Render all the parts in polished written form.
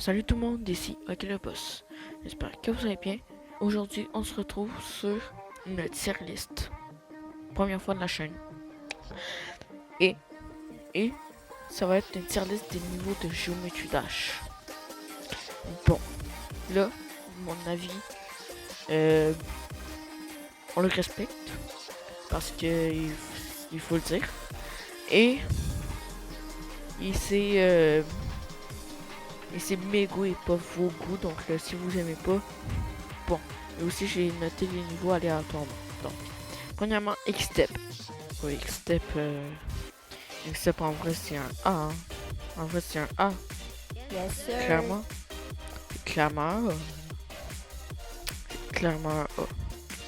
Salut tout le monde, ici Ok le Boss. J'espère que vous allez bien. Aujourd'hui, on se retrouve sur une tier list. Première fois de la chaîne. Et, et ça va être une tier list des niveaux de Geometry Dash. Bon, là, mon avis, on le respecte parce que il faut le dire. Et c'est mes goûts et pas vos goûts, donc si vous aimez pas, bon. Et aussi j'ai noté les niveaux aléatoirement. Donc, premièrement, X-Step. Oui, X-Step en vrai c'est un A. Hein. En vrai c'est un A. Yes, sir. Clairement. Clairement un A. Clairement un A.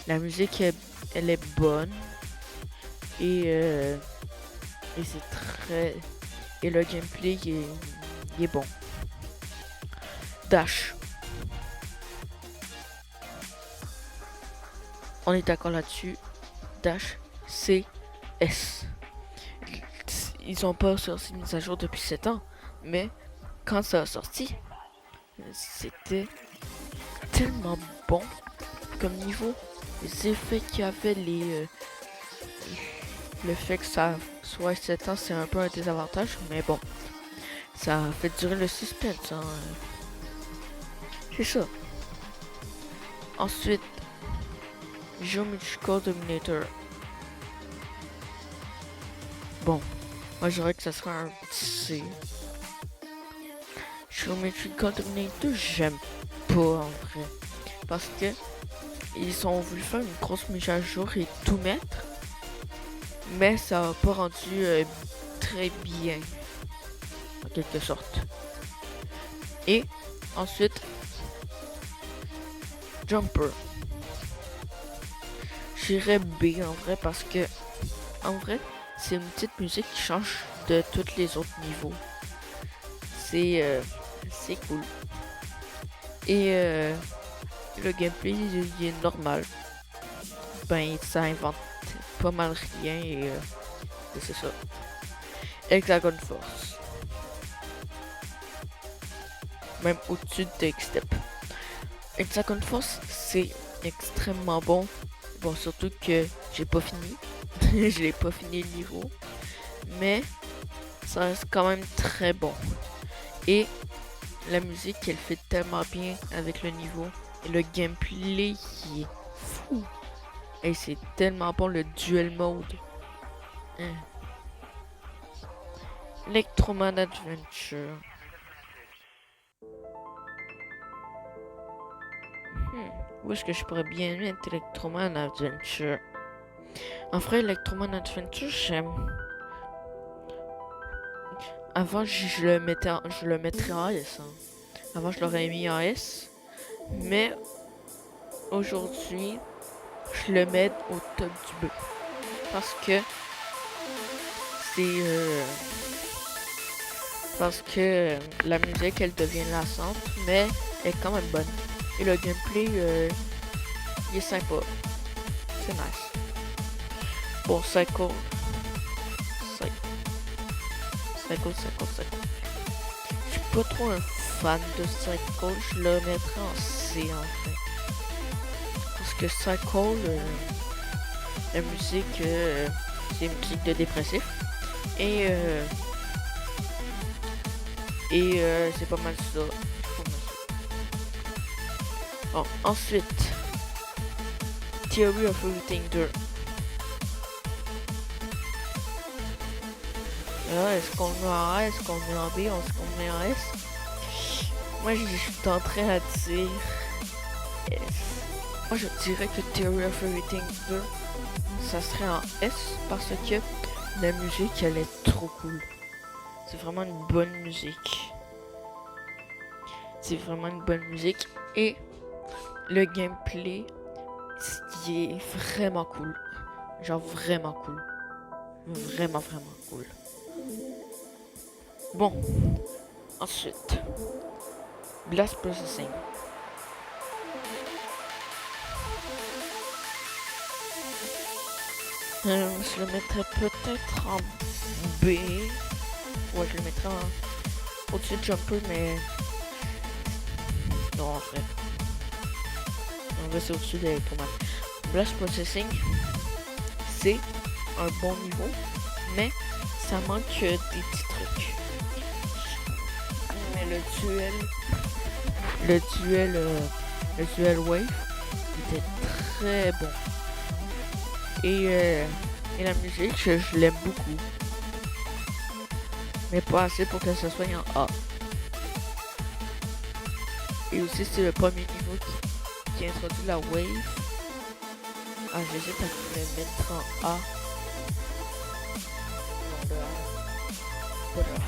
La musique elle est bonne. Et c'est très. Et le gameplay il est bon. Dash. On est d'accord là-dessus. Dash, c'est S. Ils ont pas sorti une mise à jour depuis 7 ans. Mais quand ça a sorti, c'était tellement bon comme niveau. Les effets qu'il y avait, le fait que ça soit 7 ans, c'est un peu un désavantage. Mais bon, ça a fait durer le suspense. Hein. C'est ça. Ensuite, Geometrical Dominator. Bon, moi je dirais que ça sera un C. Geometrical Dominator, j'aime pas en vrai. Parce que ils ont voulu faire une grosse mise à jour et tout mettre. Mais ça n'a pas rendu très bien. En quelque sorte. Et ensuite, Jumper. J'irais B en vrai parce que en vrai, c'est une petite musique qui change de tous les autres niveaux. C'est cool. Et le gameplay il est normal. Ben ça invente pas mal rien et c'est ça. Hexagon Force. Même au-dessus de X-Step. Hexagon Force c'est extrêmement bon. Bon surtout que j'ai pas fini. Je l'ai pas fini le niveau. Mais ça reste quand même très bon. Et la musique elle fait tellement bien avec le niveau. Et le gameplay qui est fou. Et c'est tellement bon le duel mode. Hein. Electroman Adventure. Où est-ce que je pourrais bien mettre Electroman Adventure? En vrai, Electroman Adventure, j'aime. Avant, je le mettrais en S. Hein. Avant, je l'aurais mis en S. Mais aujourd'hui, je le mets au top du B. Parce que c'est. Parce que la musique, elle devient lassante. Mais elle est quand même bonne. Et le gameplay, il est sympa. C'est nice. Bon, Psycho. Je suis pas trop un fan de Psycho. Je le mettrais en C en fait. Parce que Psycho, la musique, c'est une musique de dépressif. Et c'est pas mal ça. Bon, ensuite, Theory of Everything 2. Est-ce qu'on le met en A, est-ce qu'on le met en B, est-ce qu'on le met en S? Moi, je suis en train de dire S. Moi, je dirais que Theory of Everything 2, ça serait en S parce que la musique, elle est trop cool. C'est vraiment une bonne musique. C'est vraiment une bonne musique. Et le gameplay, il est vraiment cool. Genre vraiment cool. Vraiment cool. Bon, ensuite, Blast Processing. Je le mettrais peut-être en B. Ouais, je le mettrais au-dessus de Jumper, mais vrai, c'est au-dessus de l'électromag. Blast Processing, c'est un bon niveau, mais ça manque des petits trucs. Mais le duel Wave était très bon. Et la musique, je l'aime beaucoup. Mais pas assez pour que ça soit en A. Et aussi, c'est le premier niveau qui introduit la Wave. Ah, j'hésite à le mettre en A. Non, de A. Pas de A.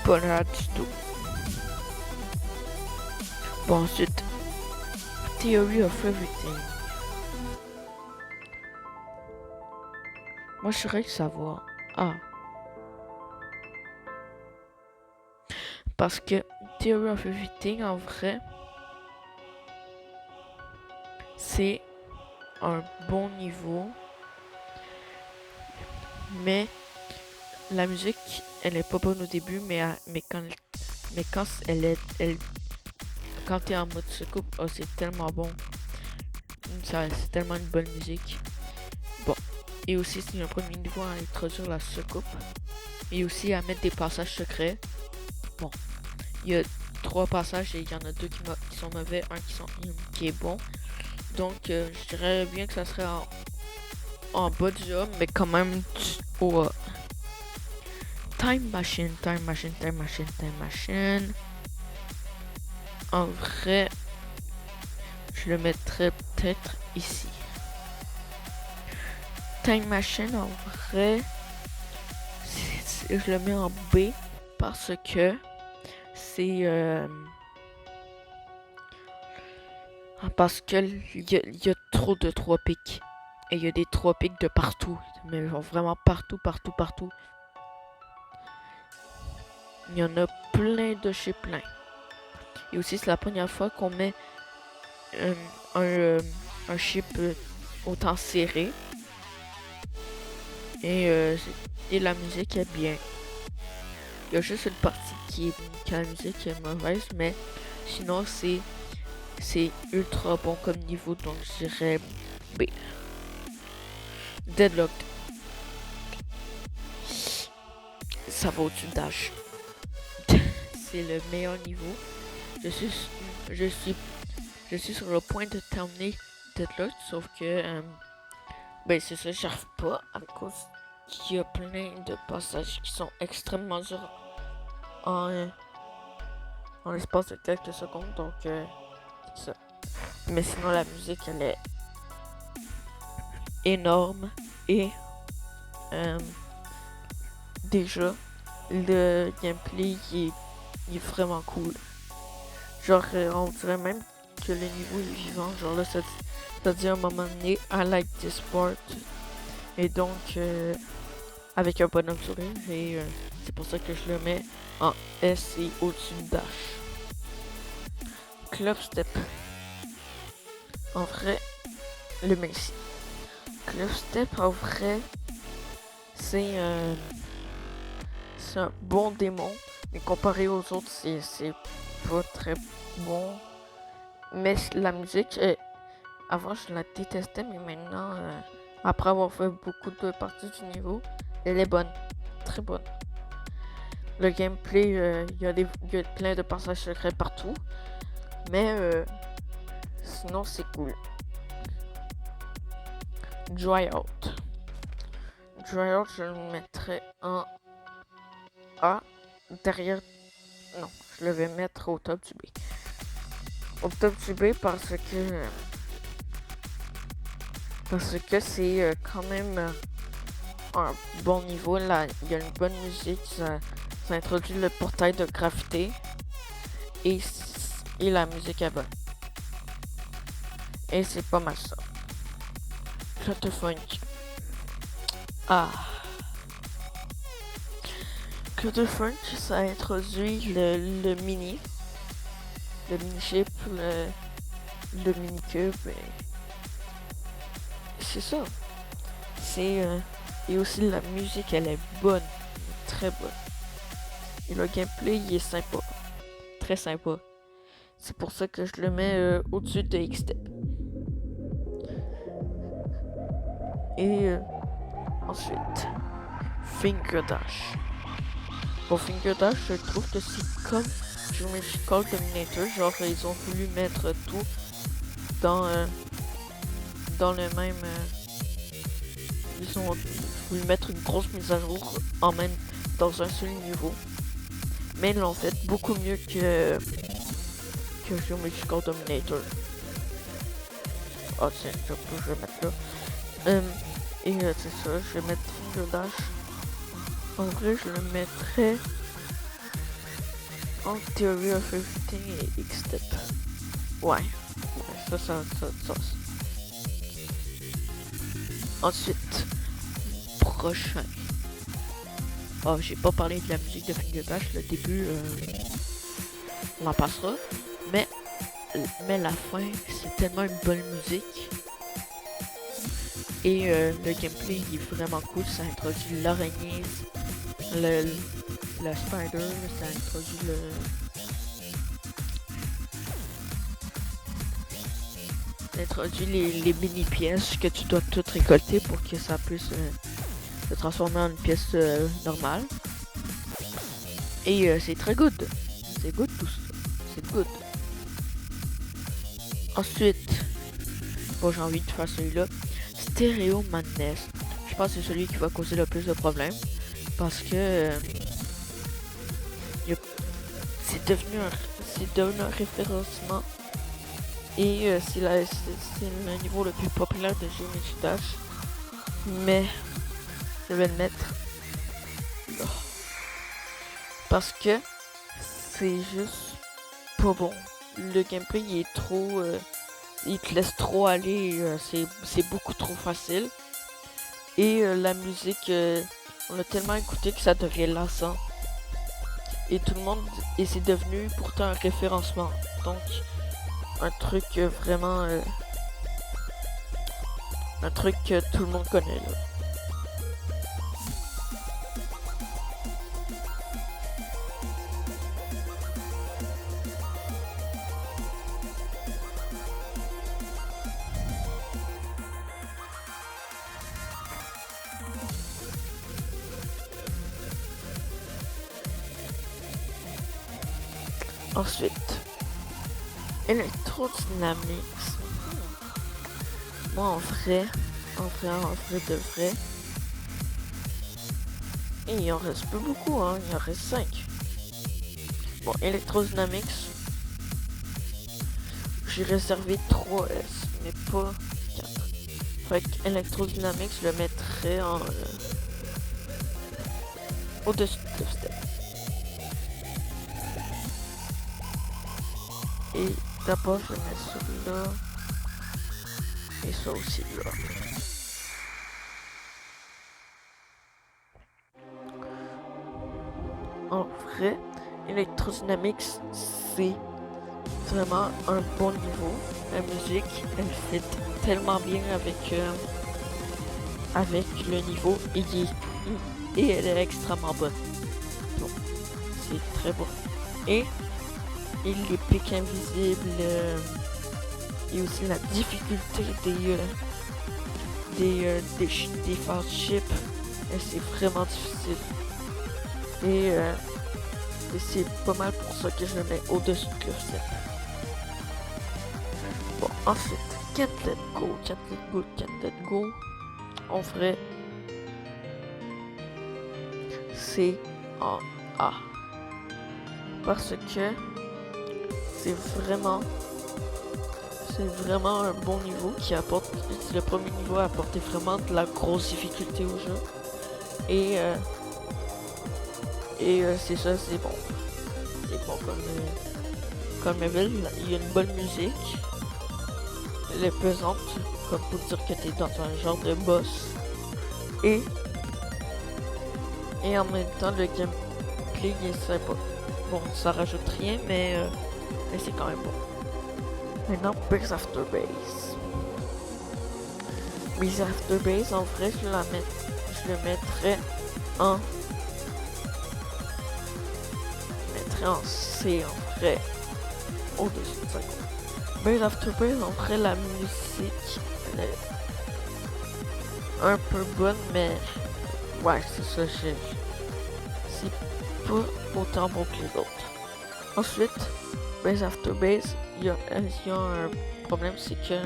Pas de A du tout. Bon, ensuite, Theory of Everything. Moi, je serais que ça va A. Parce que Theory of Everything, en vrai, c'est un bon niveau. Mais la musique, elle est pas bonne au début, mais quand quand t'es en mode soucoupe, oh, c'est tellement bon. C'est tellement une bonne musique. Bon. Et aussi, c'est le premier niveau à introduire la soucoupe. Et aussi à mettre des passages secrets. Bon. Il y a 3 passages et il y en a 2 qui sont mauvais, un qui est bon. Donc, je dirais bien que ça serait en bas du A, mais quand même au A. Time Machine. En vrai, je le mettrais peut-être ici. Time Machine, en vrai, je le mets en B parce que c'est parce que il y a trop de 3 pics. Et il y a des 3 pics de partout. Mais vraiment partout. Il y en a plein de chez plein. Et aussi, c'est la première fois qu'on met un chip autant serré. Et la musique est bien. Il y a juste une partie que la musique est mauvaise, mais sinon, c'est ultra bon comme niveau, donc je dirais B. Deadlocked. Ça va au-dessus d'H. C'est le meilleur niveau. Je suis sur le point de terminer Deadlocked, sauf que c'est ça, j'arrive pas à cause qu'il y a plein de passages qui sont extrêmement durs en l'espace de quelques secondes, donc c'est ça. Mais sinon, la musique, elle est énorme et déjà, le gameplay il est vraiment cool. Genre, on dirait même que le niveau est vivant. Genre là, ça dit à un moment donné, I like this sport. Et donc, avec un bonhomme sourire. Et c'est pour ça que je le mets en S et au-dessus de Dash. Clubstep. En vrai, le mets ici. Clubstep, en vrai, c'est un bon démon. Mais comparé aux autres, c'est pas très bon. Mais la musique, avant je la détestais, mais maintenant, après avoir fait beaucoup de parties du niveau, elle est bonne. Très bonne. Le gameplay, il y a plein de passages secrets partout. Mais sinon, c'est cool. Dry Out. Dry Out, je le mettrais en A. Derrière. Non, je le vais mettre au top du B. Au top du B parce que c'est quand même un bon niveau. Là, il y a une bonne musique. Ça introduit le portail de gravité. Et la musique est bonne. Et c'est pas mal ça. Clutterfunk. Ah. Clutterfunk, ça introduit le mini. Le mini-chip, le mini-cube. C'est ça. Et aussi la musique, elle est bonne. Très bonne. Et le gameplay, il est sympa. Très sympa. C'est pour ça que je le mets au-dessus de X-Step. Et ensuite, Finger Dash. Pour Finger Dash, je trouve que c'est comme Geometrical Dominator. Genre, ils ont voulu mettre tout dans le même... ils ont voulu mettre une grosse mise à jour en même dans un seul niveau. Mais ils l'ont fait beaucoup mieux que Geometrical Dominator. Oh tiens, je vais mettre là. Et c'est ça, je vais mettre Finger Dash. En vrai, je le mettrais en Theory of Everything et X-Step. Ouais, ça. Ensuite, prochain. Oh, j'ai pas parlé de la musique de Finger Dash, le début, on en passera. Mais la fin, c'est tellement une bonne musique. Et le gameplay il est vraiment cool, ça introduit l'araignée, le spider, ça introduit les mini pièces que tu dois toutes récolter pour que ça puisse se transformer en une pièce normale. Et c'est très good. C'est good tout ça. C'est good. Ensuite, bon j'ai envie de faire celui-là. Stereo Madness. Je pense que c'est celui qui va causer le plus de problèmes. Parce que c'est devenu un référencement. Et c'est le niveau le plus populaire de Geometry Dash. Mais je vais le mettre là. Parce que c'est juste pas bon. Le gameplay il est trop... il te laisse trop aller, c'est beaucoup trop facile. Et la musique, on l'a tellement écouté que ça devient lassant. Et tout le monde, et c'est devenu pourtant un référencement. Donc, un truc vraiment... un truc que tout le monde connaît là. Ensuite, Electrodynamics. Moi en vrai de vrai. Et il en reste plus beaucoup, hein. Il en reste 5. Bon, Electrodynamics. J'ai réservé 3 S, mais pas 4. Fait que Electrodynamics, je le mettrais en au-dessus de Step. Et d'abord je mets celui-là et ça aussi là. En vrai, Electrodynamics c'est vraiment un bon niveau. La musique elle fit tellement bien avec le niveau et elle est extrêmement bonne. Donc c'est très bon. Et les pics invisibles et aussi la difficulté des fast chips, c'est vraiment difficile et c'est pas mal pour ça que je le mets au-dessus de Club Step. Bon, ensuite Can't Let Go en vrai c'est en A parce que c'est vraiment un bon niveau qui apporte. Le premier niveau a apporté vraiment de la grosse difficulté au jeu. Et c'est ça, c'est bon. C'est bon comme level. Il y a une bonne musique. Elle est pesante, comme pour dire que t'es dans un genre de boss. Et en même temps, le gameplay est sympa. Bon, ça rajoute rien, mais c'est quand même bon. Maintenant, Base After Base. Base After Base, en vrai, je le mettrais en C, en vrai. Au-dessus de 50. Base After Base, en vrai, la musique, un peu bonne, mais ouais, c'est ça, c'est pas autant bon que les autres. Ensuite, Base After Base, il y a un problème, c'est que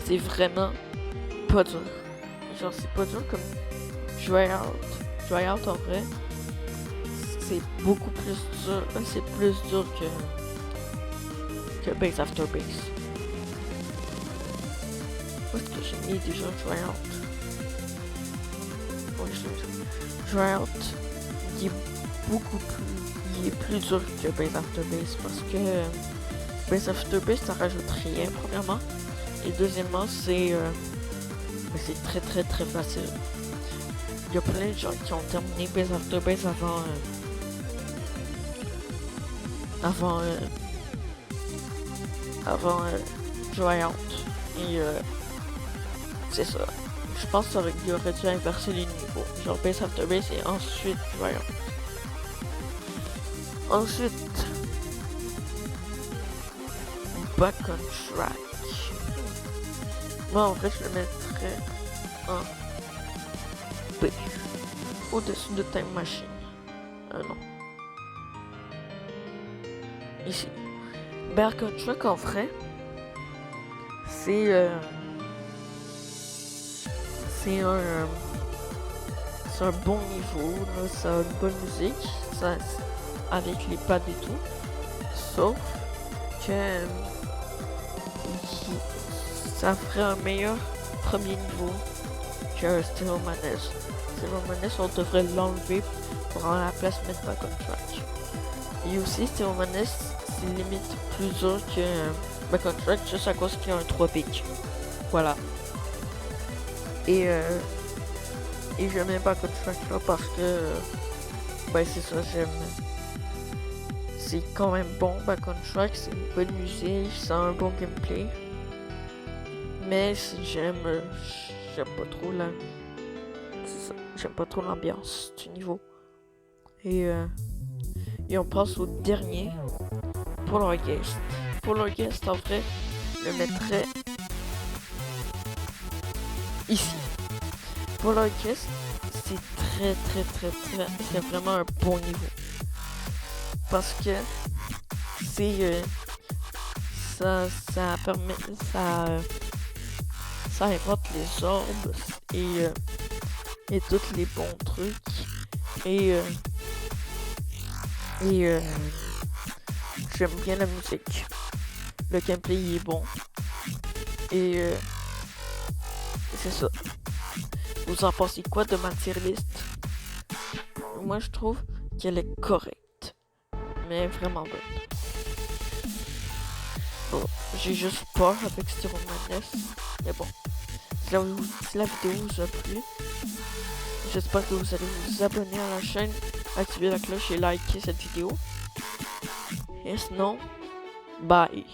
c'est vraiment pas dur. Genre, c'est pas dur comme Tryout. Tryout, en vrai, c'est beaucoup plus dur. C'est plus dur que Base After Base. Où est-ce que j'ai mis déjà Tryout? Oui, Tryout, il est plus dur que Base After Base parce que Base After Base, ça rajoute rien, premièrement. Et deuxièmement, c'est très très très facile. Il y a plein de gens qui ont terminé Base After Base avant Tryout. Et c'est ça. Je pense qu'il aurait dû inverser les niveaux. Genre Base After Base et ensuite Tryout. Ensuite, Back on Track. Moi, en vrai, je le mettrais en B. Au-dessus de Time Machine. Non. Ici. Back on Track, en vrai, c'est un bon niveau, là, ça a une bonne musique, ça, avec les pads et tout. Sauf que ça ferait un meilleur premier niveau que Stereo Madness. Stereo Madness, on devrait l'enlever pour en la place mettre Back on Track. Et aussi, Stereo Madness, c'est limite plus dur que Back on Track juste à cause qu'il y a un 3 pics. Voilà. Et j'aime bien Back on Track là parce que ben c'est ça, j'aime. C'est quand même bon, Back on Track, c'est une bonne musique, c'est un bon gameplay. Mais j'aime pas trop j'aime pas trop l'ambiance du niveau. Et on passe au dernier, Polar Guest. Polar Guest, en vrai, je le mettrais ici. Polar Guest, c'est c'est vraiment un bon niveau. Parce que c'est ça invente les orbes et tous les bons trucs et j'aime bien la musique, le gameplay il est bon et c'est ça. Vous en pensez quoi de ma tier list? Moi je trouve qu'elle est correcte, mais vraiment bonne. Bon, j'ai juste peur avec Stereo Madness, mais bon, si la vidéo vous a plu, j'espère que vous allez vous abonner à la chaîne, activer la cloche et liker cette vidéo. Et sinon, bye!